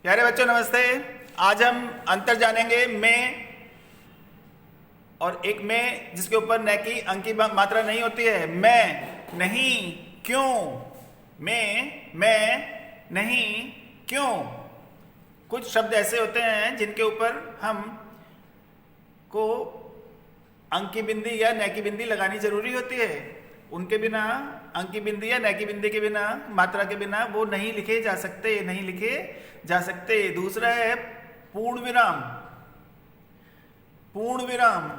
प्यारे बच्चों नमस्ते। आज हम अंतर जानेंगे मैं और एक मैं जिसके ऊपर न की अंक की मात्रा नहीं होती है। मैं नहीं क्यों, मैं नहीं क्यों। कुछ शब्द ऐसे होते हैं जिनके ऊपर हम को अंक की बिंदी या न की बिंदी लगानी जरूरी होती है। उनके बिना अंक की बिंदी या न की बिंदी के बिना, मात्रा के बिना वो नहीं लिखे जा सकते, नहीं लिखे जा सकते। दूसरा है पूर्ण विराम। पूर्ण विराम,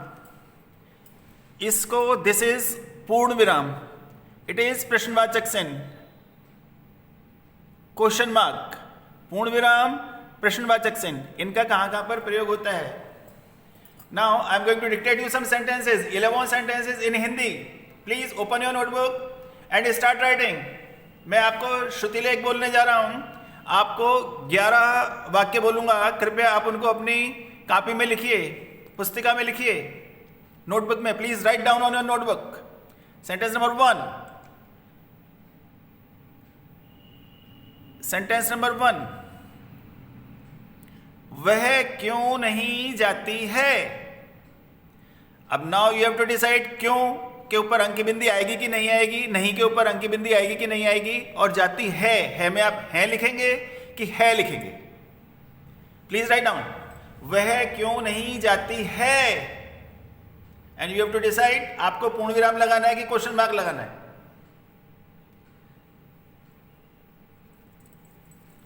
इसको दिस इज पूर्ण विराम, इट इज प्रश्नवाचक चिन्ह, क्वेश्चन मार्क। पूर्ण विराम, प्रश्नवाचक चिन्ह, इनका कहां कहां पर प्रयोग होता है। Now I am going to dictate you some sentences, 11 sentences in Hindi. Please open your notebook and start writing. मैं आपको श्रुतिलेख बोलने जा रहा हूं, आपको 11 वाक्य बोलूंगा। कृपया आप उनको अपनी कॉपी में लिखिए, पुस्तिका में लिखिए, नोटबुक में। Please write down on your notebook. Sentence number 1। Sentence number 1, वह क्यों नहीं जाती है। अब now you have to decide क्यों के ऊपर अंक की बिंदी आएगी कि नहीं आएगी, नहीं के ऊपर अंक की बिंदी आएगी कि नहीं आएगी, और जाती है में आप है लिखेंगे कि है लिखेंगे। प्लीज राइट डाउन, वह क्यों नहीं जाती है, and you have to decide आपको पूर्ण विराम लगाना है कि क्वेश्चन मार्क लगाना है।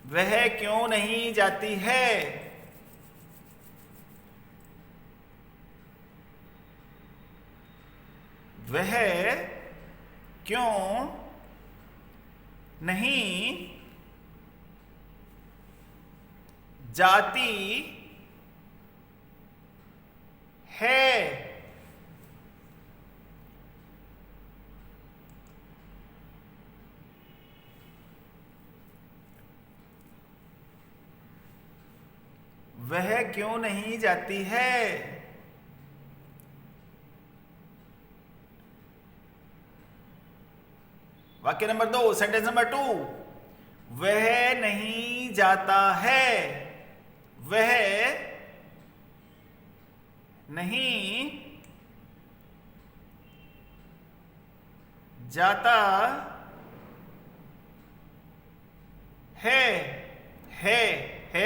वह क्यों नहीं जाती है। वह क्यों नहीं जाती है। वह क्यों नहीं जाती है। वाक्य नंबर 2, सेंटेंस नंबर 2, वह नहीं जाता है। वह नहीं जाता है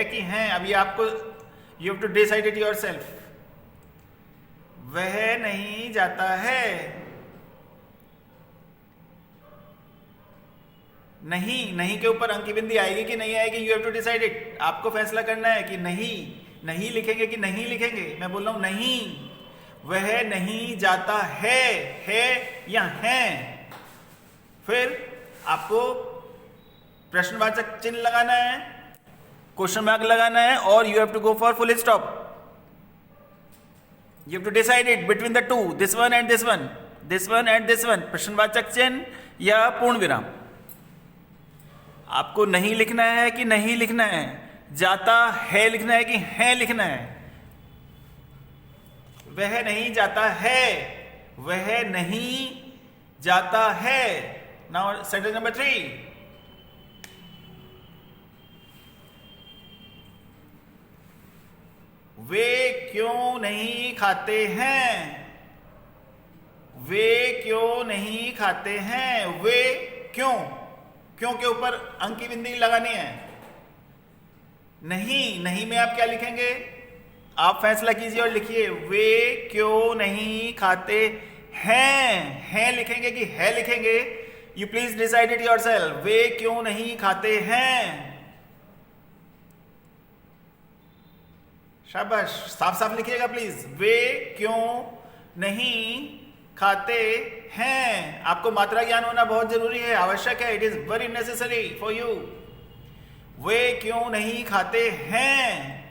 कि हैं। अभी आपको you have to decide it yourself. वह नहीं जाता है। नहीं के ऊपर अंक की बिंदी आएगी कि नहीं आएगी, you have to decide it. आपको फैसला करना है कि नहीं लिखेंगे कि नहीं लिखेंगे। मैं बोल रहा हूं नहीं, वह नहीं जाता है या है। फिर आपको प्रश्नवाचक चिन्ह लगाना है, क्वेश्चन मार्क लगाना है, और you have to go for full stop. You have to decide it between the two, this one and this one, this one and this one. प्रश्नवाचक चिन्ह या पूर्ण विराम। आपको नहीं लिखना है कि नहीं लिखना है, जाता है लिखना है कि है लिखना है। वह नहीं जाता है, वह नहीं जाता है। नाउ सेंटेंस नंबर 3, वे क्यों नहीं खाते हैं। वे क्यों नहीं खाते हैं। वे क्यों के ऊपर अंक की बिंदी लगानी है। नहीं में आप क्या लिखेंगे, आप फैसला कीजिए और लिखिए। वे क्यों नहीं खाते हैं लिखेंगे कि है लिखेंगे, you please decide it yourself. वे क्यों नहीं खाते हैं। शाबाश, साफ साफ लिखिएगा प्लीज। वे क्यों नहीं खाते हैं। आपको मात्रा ज्ञान होना बहुत जरूरी है, आवश्यक है। It is very necessary for you. वे क्यों नहीं खाते हैं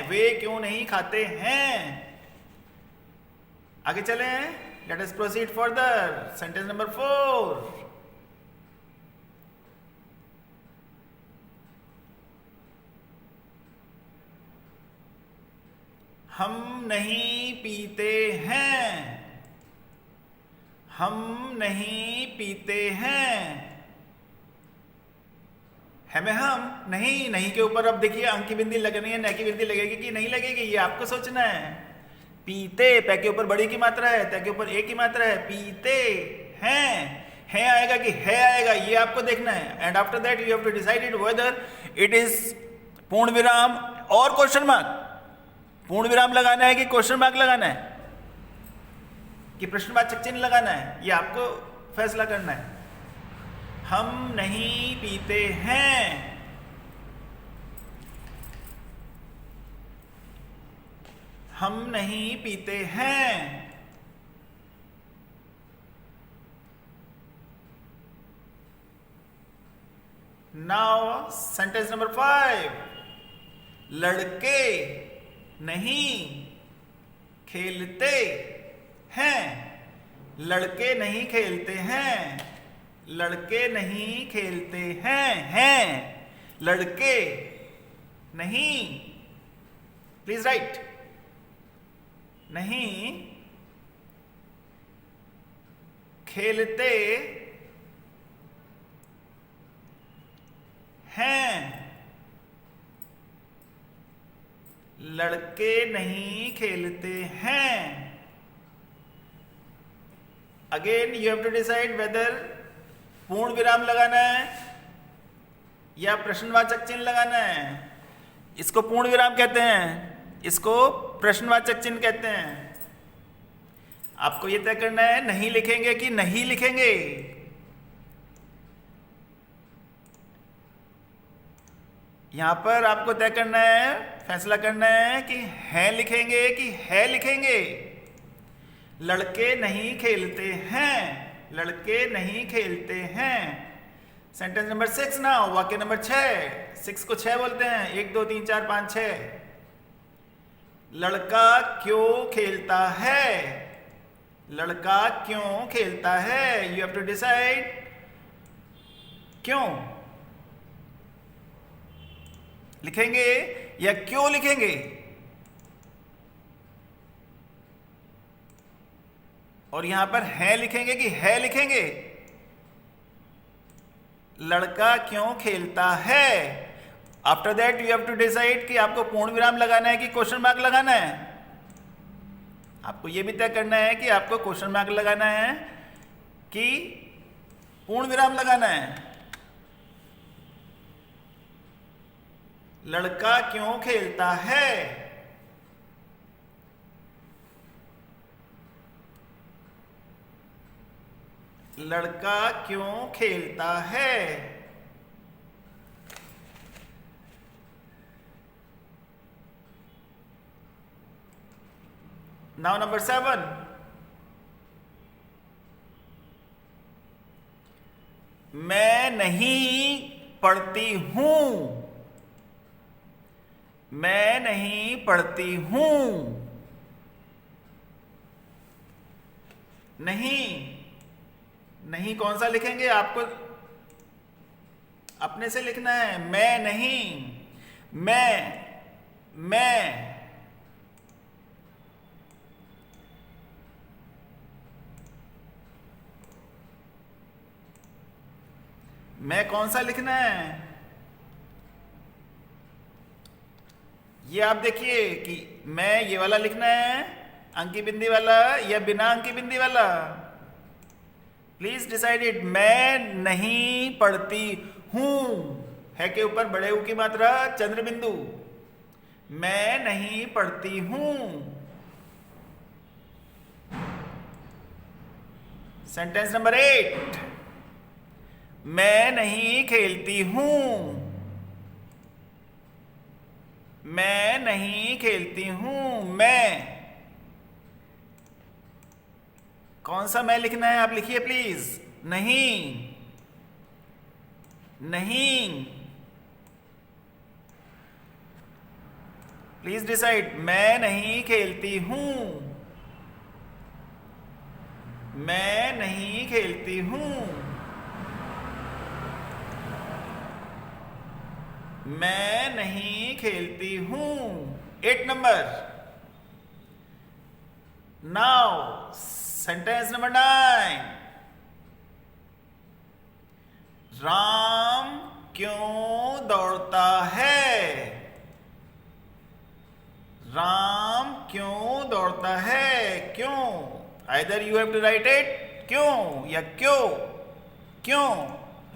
वे क्यों नहीं खाते हैं। आगे चलें, let us proceed further. Sentence number 4, हम नहीं पीते हैं। हम नहीं पीते हैं है में हम नहीं, नहीं के ऊपर अब देखिए अंक की बिंदी लगनी है, न की बिंदी लगेगी कि नहीं लगेगी, ये आपको सोचना है। पीते, पै के ऊपर बड़ी की मात्रा है, तै के ऊपर ए की मात्रा है, पीते हैं, है आएगा कि है आएगा, ये आपको देखना है। And after that you have to decide it whether it is पूर्ण विराम और क्वेश्चन मार्क। पूर्ण विराम लगाना है कि क्वेश्चन मार्क लगाना है कि प्रश्नवाचक चिन्ह लगाना है, ये आपको फैसला करना है। हम नहीं पीते हैं, हम नहीं पीते हैं। नाउ सेंटेंस नंबर 5, लड़के नहीं खेलते हैं, लड़के नहीं खेलते हैं, लड़के नहीं खेलते हैं, लड़के नहीं, प्लीज राइट, नहीं खेलते हैं, लड़के नहीं खेलते हैं। Again you have to decide whether पूर्ण विराम लगाना है या प्रश्नवाचक चिन्ह लगाना है। इसको पूर्ण विराम कहते हैं, इसको प्रश्नवाचक चिन्ह कहते हैं। आपको यह तय करना है नहीं लिखेंगे कि नहीं लिखेंगे। यहां पर आपको तय करना है, फैसला करना है कि है लिखेंगे कि है लिखेंगे। लड़के नहीं खेलते हैं, लड़के नहीं खेलते हैं। सेंटेंस नंबर 6 ना, वाक्य नंबर 6, 6 को 6 बोलते हैं, 1 2 3 4 5 6। लड़का क्यों खेलता है, लड़का क्यों खेलता है। यू हैव टू डिसाइड क्यों लिखेंगे या क्यों लिखेंगे। और यहां पर है लिखेंगे कि है लिखेंगे। लड़का क्यों खेलता है। After that you have to decide कि आपको पूर्ण विराम लगाना है कि क्वेश्चन मार्क लगाना है। आपको यह भी तय करना है कि आपको क्वेश्चन मार्क लगाना है कि पूर्ण विराम लगाना है। लड़का क्यों खेलता है। लड़का क्यों खेलता है। नाउ नंबर 7, मैं नहीं पढ़ती हूं, मैं नहीं पढ़ती हूं। नहीं, नहीं कौन सा लिखेंगे आपको अपने से लिखना है। मैं नहीं, मैं कौन सा लिखना है। ये आप देखिए कि मैं ये वाला लिखना है अंकी बिंदी वाला या बिना अंकी बिंदी वाला। Please decide it. मैं नहीं पढ़ती हूं, है के ऊपर बड़े ऊ की मात्रा चंद्र बिंदु। मैं नहीं पढ़ती हूं। सेंटेंस नंबर 8, मैं नहीं खेलती हूं, मैं नहीं खेलती हूं। मैं कौन सा मैं लिखना है आप लिखिए प्लीज। नहीं, नहीं, प्लीज डिसाइड। मैं नहीं खेलती हूं, मैं नहीं खेलती हूं। मैं नहीं खेलती हूं। 8 number. Now sentence number 9, Ram क्यों दौड़ता है? राम क्यों दौड़ता है? क्यों? Either you have to write it क्यों या क्यों। क्यों?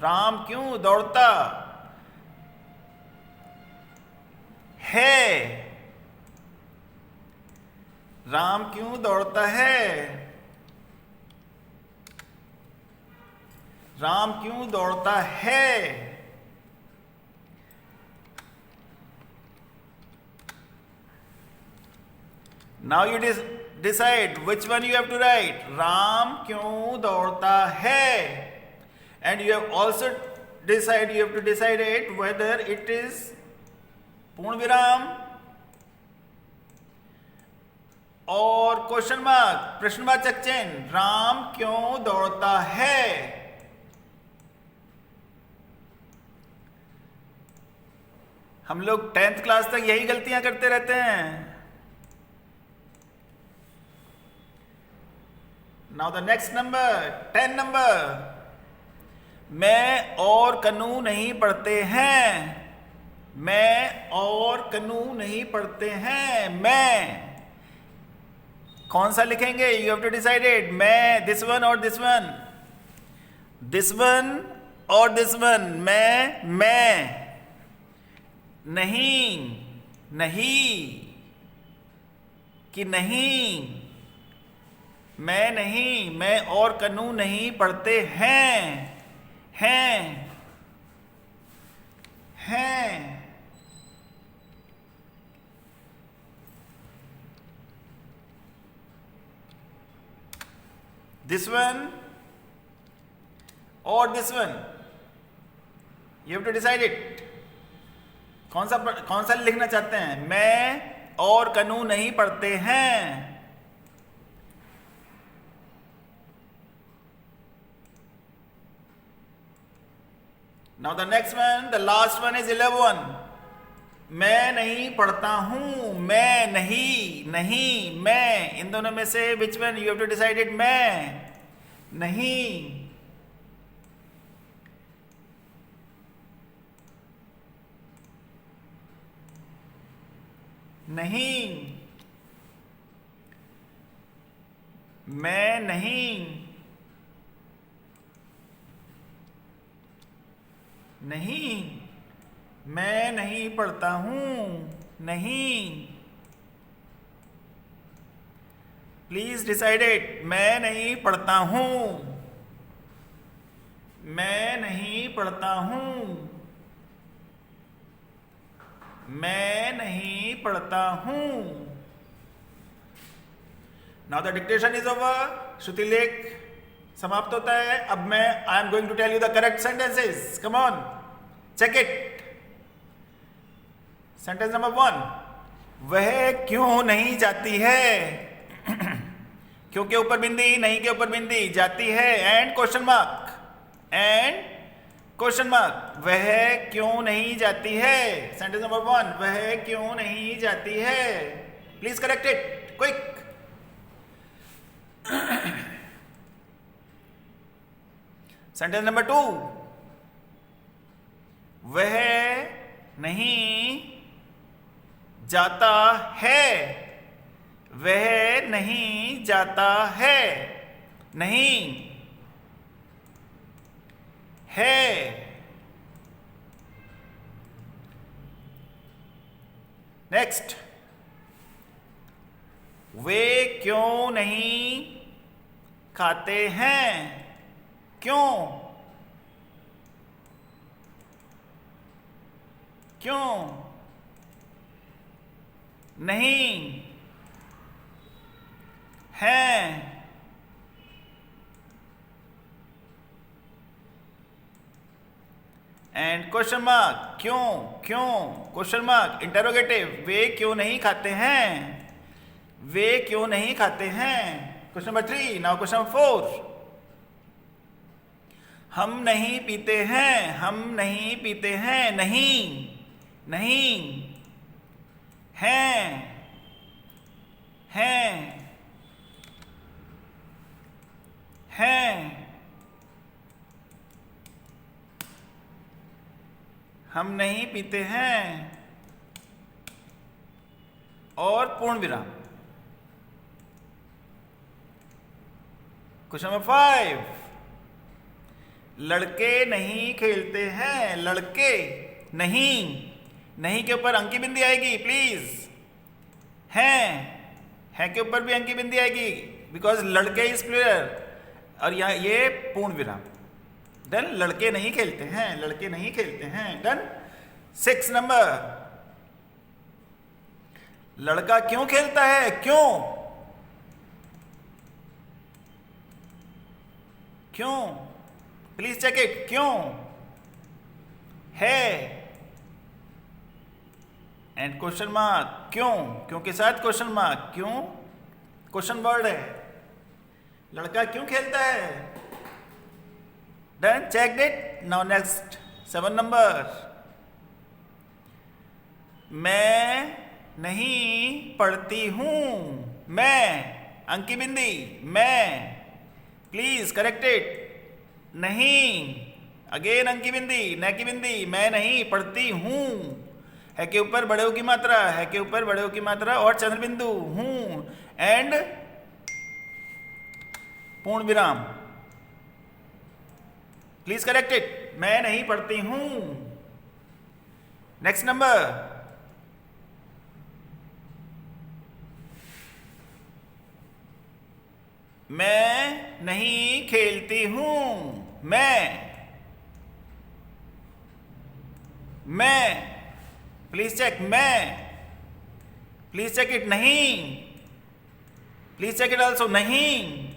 राम क्यों दौड़ता है? राम क्यों दौड़ता है? राम क्यों दौड़ता है? Now you decide which one you have to write. Ram क्यों दौड़ता है? And you have also you have to decide it whether it is पूर्ण विराम और क्वेश्चन मार्क, प्रश्नवाचक चिन्ह। राम क्यों दौड़ता है? हम लोग 10th क्लास तक यही गलतियां करते रहते हैं। Now the next number, 10 number. मैं और कन्नू नहीं पढ़ते हैं। मैं और कन्नू नहीं पढ़ते हैं। मैं कौन सा लिखेंगे? You have to decide it. मैं, दिस वन और दिस वन, दिस वन और दिस वन। मैं नहीं, नहीं कि नहीं, मैं नहीं, मैं और कन्नू नहीं पढ़ते हैं। हैं, हैं। This one or this one, you have to decide it. कौन सा लिखना चाहते हैं? मैं और कन्नू नहीं पढ़ते हैं। Now the next one, the last one is 11. मैं नहीं पढ़ता हूं। मैं नहीं, नहीं, मैं। इन दोनों में से which one you have to decide it? मैं नहीं, नहीं, मैं नहीं, नहीं, मैं नहीं पढ़ता हूं। नहीं। Please decide it. मैं नहीं पढ़ता हूं। मैं नहीं पढ़ता हूं। मैं नहीं पढ़ता हूं। Now the dictation is over. श्रुति लेख समाप्त होता है। अब मैं I am going to tell you the correct sentences. Come on, check it. Sentence number 1, वह क्यों नहीं जाती है? क्यों के ऊपर बिंदी, नहीं के ऊपर बिंदी, जाती है and question mark, and question mark. वह क्यों नहीं जाती है? सेंटेंस नंबर 1, वह क्यों नहीं जाती है? Please correct it quick. Sentence number 2, वह नहीं जाता है। वह नहीं जाता है। नहीं है। नेक्स्ट, वे क्यों नहीं खाते हैं? क्यों? क्यों? नहीं हैं। एंड क्वेश्चन मार्क, क्यों? क्यों? Question mark, interrogative. वे क्यों नहीं खाते हैं? वे क्यों नहीं खाते हैं? Question number 3। Now question number 4, हम नहीं पीते हैं। हम नहीं पीते हैं। नहीं, नहीं, हैं, हैं, हैं। हम नहीं पीते हैं, और पूर्ण विराम। क्वेश्चन नंबर 5, लड़के नहीं खेलते हैं। लड़के नहीं, नहीं के ऊपर अंकी बिंदी आएगी प्लीज। हैं के ऊपर भी अंकी बिंदी आएगी बिकॉज लड़के इज प्लूरल, और यहाँ ये पूर्ण विराम। डन, लड़के नहीं खेलते हैं, लड़के नहीं खेलते हैं। डन। 6 नंबर, लड़का क्यों खेलता है। क्यों, क्यों, प्लीज चेक इट। क्यों है, एंड क्वेश्चन मार्क। क्यों, क्यों के साथ क्वेश्चन मार्क। क्यों क्वेश्चन वर्ड है। लड़का क्यों खेलता है। Done, check it. Now next 7 number, मैं नहीं पढ़ती हूं। मैं, अंकी बिंदी, मैं, प्लीज करेक्ट इट। नहीं, अगेन अंकी बिंदी, न की बिंदी, मैं नहीं पढ़ती हूं। है के ऊपर बड़े की मात्रा, है के ऊपर बड़े की मात्रा और चंद्र बिंदु, हूं, एंड पूर्ण विराम। Please correct it. मैं नहीं पढ़ती हूं। नेक्स्ट नंबर, मैं नहीं खेलती हूं। मैं, प्लीज चेक। मैं, प्लीज चेक इट। नहीं, प्लीज चेक इट ऑल्सो। नहीं,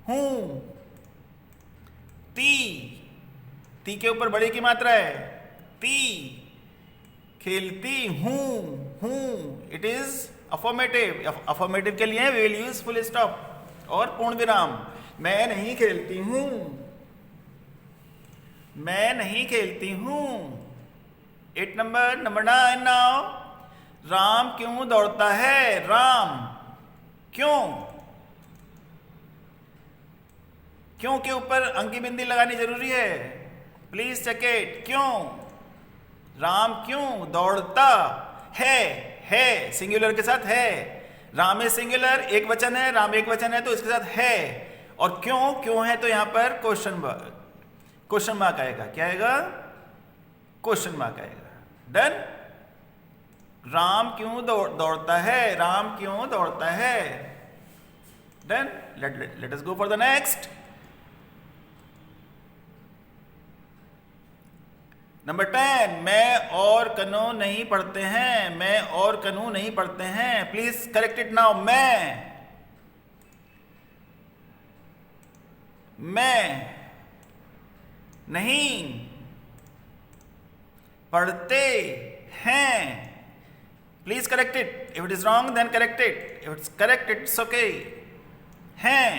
हूं, ती के ऊपर बड़े की मात्रा है। ती, खेलती हूं, इट इज अफर्मेटिव। अफर्मेटिव के लिए we will use full stop और पूर्ण विराम। मैं नहीं खेलती हूं, मैं नहीं खेलती हूं। 8 नंबर, नंबर 9 नाउ, राम क्यों दौड़ता है। राम क्यों, क्यों के ऊपर अंकी बिंदी लगानी जरूरी है। Please check it. क्यों, राम क्यों दौड़ता है सिंगुलर के साथ है। राम इज सिंगुलर, एक वचन है, राम एक वचन है, तो इसके साथ है। और क्यों है तो यहां पर क्वेश्चन मार्क आएगा। क्या आएगा, क्वेश्चन मार्क आएगा। डन। राम क्यों दौड़ता है, राम क्यों दौड़ता है। Done. Let us go for the next. Number 10, मैं और कन्नू नहीं पढ़ते हैं। मैं और कन्नू नहीं पढ़ते हैं। Please correct it now. मैं नहीं पढ़ते हैं। Please correct it. If it is wrong then correct it. If it's correct it's okay. हैं,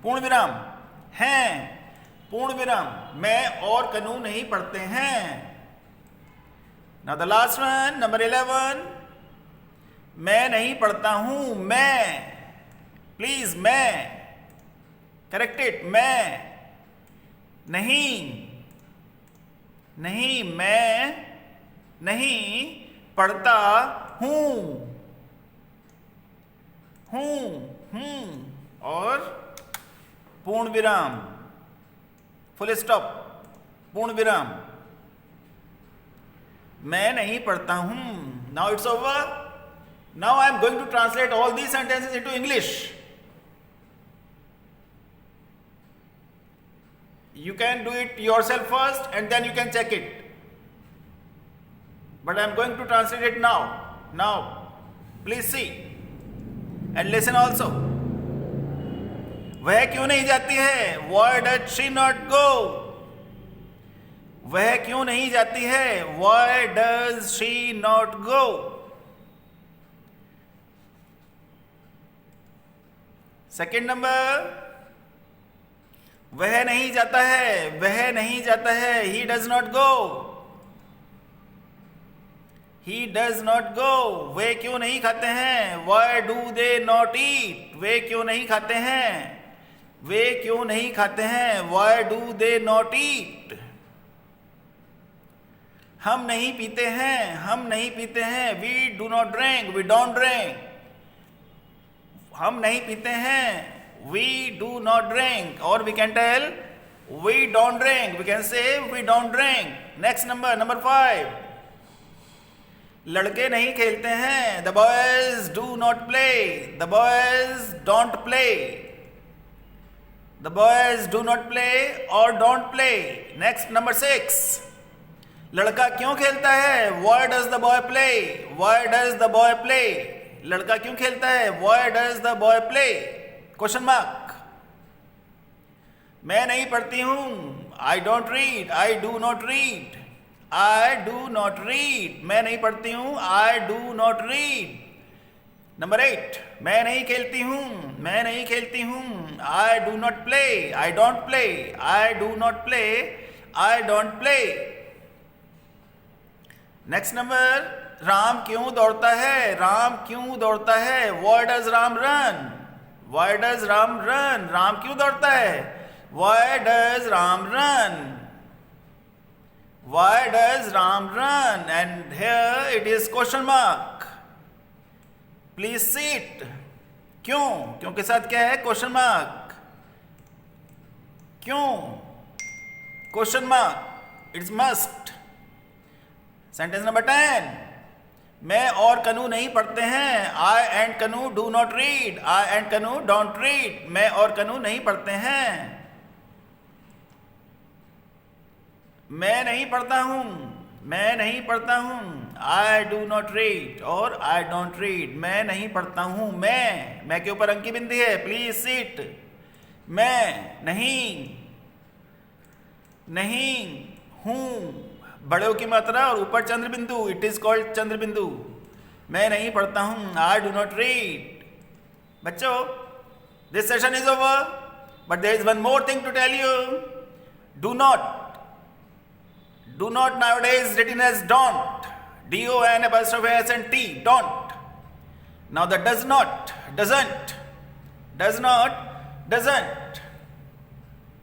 पूर्ण विराम, हैं, पूर्ण विराम। मैं और कन्नू नहीं पढ़ते हैं। Now the last one, number 11, मैं नहीं पढ़ता हूं। मैं, प्लीज, मैं, करेक्ट इट। मैं नहीं, मैं नहीं पढ़ता हूं, और पूर्ण विराम, फुल स्टॉप, पूर्ण विराम। मैं नहीं पढ़ता हूं। Now it's over. Now I am going to translate all these sentences into English. You can do it yourself first and then you can check it. But I am going to translate it now. Now, please see and listen also. वह क्यों नहीं जाती है। Why does she not go? वह क्यों नहीं जाती है। Why does she not go? Second number, वह नहीं जाता है। वह नहीं जाता है। He does not go. He does not go. वे क्यों नहीं खाते हैं। Why do they not eat? वे क्यों नहीं खाते हैं। वे क्यों नहीं खाते हैं। Why do they not eat? हम नहीं पीते हैं, हम नहीं पीते हैं. We do not drink, we don't drink. हम नहीं पीते हैं, we do not drink. Or we can tell, we don't drink. We can say, we don't drink. Next number 5. लड़के नहीं खेलते हैं. The boys do not play. The boys don't play. The boys do not play or don't play. Next number 6. लड़का क्यों खेलता है? Why does the boy play? Why does the boy play? लड़का क्यों खेलता है? Why does the boy play? Question mark. मैं नहीं पढ़ती हूँ. I don't read. I do not read. I do not read. मैं नहीं पढ़ती हूँ. I do not read. Number 8. मैं नहीं खेलती हूँ. मैं नहीं खेलती हूँ. I do not play. I don't play. I do not play. I don't play. Next number. Ram क्यों दौड़ता है? राम क्यों दौड़ता है? Why does Ram run? Why does Ram run? Ram क्यों दौड़ता है? Why does Ram run? Why does Ram run? And here it is question mark. Please sit. क्यों? क्यों के साथ क्या है? Question mark. क्यों? Question mark. It's must. Sentence number 10. मैं और कनू नहीं पढ़ते हैं. I and कनू do not read. I and कनू don't read. मैं और कनू नहीं पढ़ते हैं. मैं नहीं पढ़ता हूँ. मैं नहीं पढ़ता हूँ. I do not read और I don't read. मैं नहीं पढ़ता हूँ. मैं के ऊपर अंकी बिंदी है. Please sit. मैं नहीं हूँ. बड़ों की मात्रा और ऊपर चंद्र बिंदु. इट इज कॉल्ड चंद्र बिंदु. मैं नहीं पढ़ता हूं. I do not read. बच्चों, this session is over, but there is one more thing to tell you. Do not nowadays written as don't. DON apostrophe S and T. Don't. Now the does not, doesn't.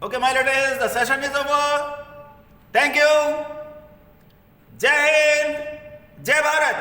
Okay, my ladies, the session is over. Thank you. जय हिंद, जय भारत.